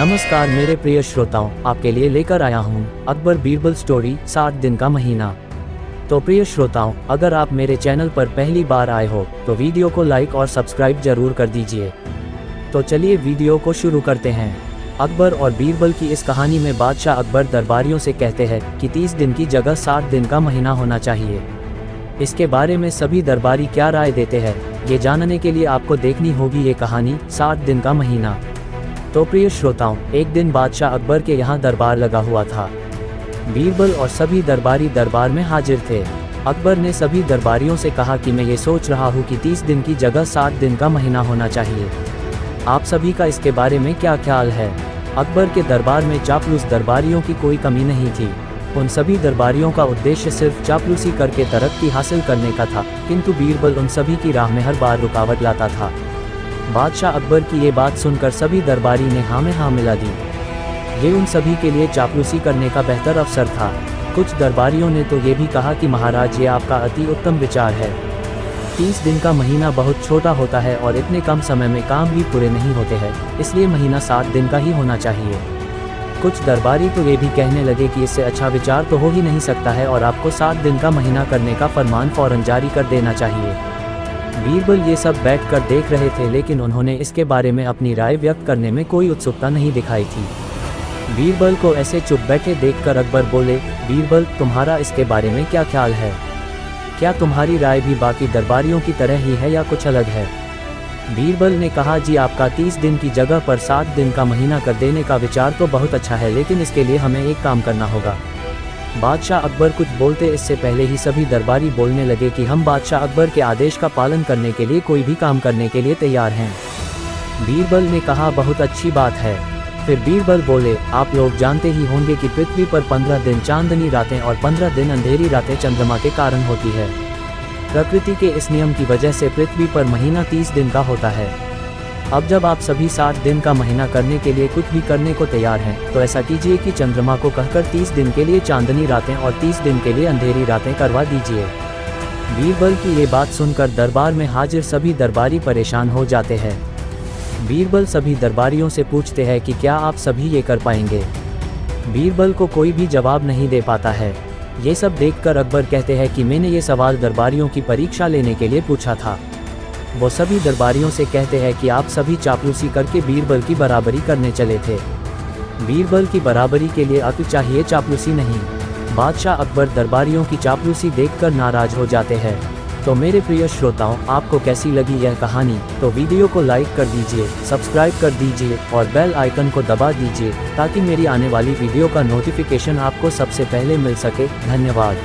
नमस्कार मेरे प्रिय श्रोताओं, आपके लिए लेकर आया हूँ अकबर बीरबल स्टोरी 60 दिन का महीना। तो प्रिय श्रोताओं, अगर आप मेरे चैनल पर पहली बार आए हो तो वीडियो को लाइक और सब्सक्राइब जरूर कर दीजिए। तो चलिए वीडियो को शुरू करते हैं। अकबर और बीरबल की इस कहानी में बादशाह अकबर दरबारियों से कहते हैं कि 30 दिन की जगह 60 दिन का महीना होना चाहिए। इसके बारे में सभी दरबारी क्या राय देते हैं, ये जानने के लिए आपको देखनी होगी ये कहानी 60 दिन का महीना। तो प्रिय श्रोताओं, एक दिन बादशाह अकबर के यहाँ दरबार लगा हुआ था। बीरबल और सभी दरबारी दरबार में हाजिर थे। अकबर ने सभी दरबारियों से कहा कि मैं ये सोच रहा हूँ कि 30 दिन की जगह 60 दिन का महीना होना चाहिए। आप सभी का इसके बारे में क्या ख्याल है? अकबर के दरबार में चापलूस दरबारियों की कोई कमी नहीं थी। उन सभी दरबारियों का उद्देश्य सिर्फ चापलूसी करके तरक्की हासिल करने का था, किंतु बीरबल उन सभी की राह में हर बार रुकावट लाता था। बादशाह अकबर की ये बात सुनकर सभी दरबारी ने हाँ में हाँ मिला दी। ये उन सभी के लिए चापलूसी करने का बेहतर अवसर था। कुछ दरबारियों ने तो ये भी कहा कि महाराज, ये आपका अति उत्तम विचार है। 30 दिन का महीना बहुत छोटा होता है और इतने कम समय में काम भी पूरे नहीं होते हैं, इसलिए महीना 60 दिन का ही होना चाहिए। कुछ दरबारी तो ये भी कहने लगे कि इससे अच्छा विचार तो हो ही नहीं सकता है और आपको 60 दिन का महीना करने का फरमान फौरन जारी कर देना चाहिए। बीरबल ये सब बैठकर देख रहे थे, लेकिन उन्होंने इसके बारे में अपनी राय व्यक्त करने में कोई उत्सुकता नहीं दिखाई थी। बीरबल को ऐसे चुप बैठे देखकर अकबर बोले, बीरबल, तुम्हारा इसके बारे में क्या ख्याल है? क्या तुम्हारी राय भी बाकी दरबारियों की तरह ही है या कुछ अलग है? बीरबल ने कहा, जी आपका 30 दिन की जगह पर 60 दिन का महीना कर देने का विचार तो बहुत अच्छा है, लेकिन इसके लिए हमें एक काम करना होगा। बादशाह अकबर कुछ बोलते इससे पहले ही सभी दरबारी बोलने लगे कि हम बादशाह अकबर के आदेश का पालन करने के लिए कोई भी काम करने के लिए तैयार हैं। बीरबल ने कहा, बहुत अच्छी बात है। फिर बीरबल बोले, आप लोग जानते ही होंगे कि पृथ्वी पर 15 दिन चांदनी रातें और 15 दिन अंधेरी रातें चंद्रमा के कारण होती है। प्रकृति के इस नियम की वजह से पृथ्वी पर महीना 30 दिन का होता है। अब जब आप सभी 60 दिन का महीना करने के लिए कुछ भी करने को तैयार हैं, तो ऐसा कीजिए कि चंद्रमा को कहकर 30 दिन के लिए चांदनी रातें और 30 दिन के लिए अंधेरी रातें करवा दीजिए। बीरबल की ये बात सुनकर दरबार में हाजिर सभी दरबारी परेशान हो जाते हैं। बीरबल सभी दरबारियों से पूछते हैं कि क्या आप सभी ये कर पाएंगे? बीरबल को कोई भी जवाब नहीं दे पाता है। ये सब देखकर अकबर कहते हैं कि मैंने ये सवाल दरबारियों की परीक्षा लेने के लिए पूछा था। वो सभी दरबारियों से कहते हैं कि आप सभी चापलूसी करके बीरबल की बराबरी करने चले थे। बीरबल की बराबरी के लिए अक्ल चाहिए, चापलूसी नहीं। बादशाह अकबर दरबारियों की चापलूसी देखकर नाराज हो जाते हैं। तो मेरे प्रिय श्रोताओं, आपको कैसी लगी यह कहानी? तो वीडियो को लाइक कर दीजिए, सब्सक्राइब कर दीजिए और बेल आइकन को दबा दीजिए ताकि मेरी आने वाली वीडियो का नोटिफिकेशन आपको सबसे पहले मिल सके। धन्यवाद।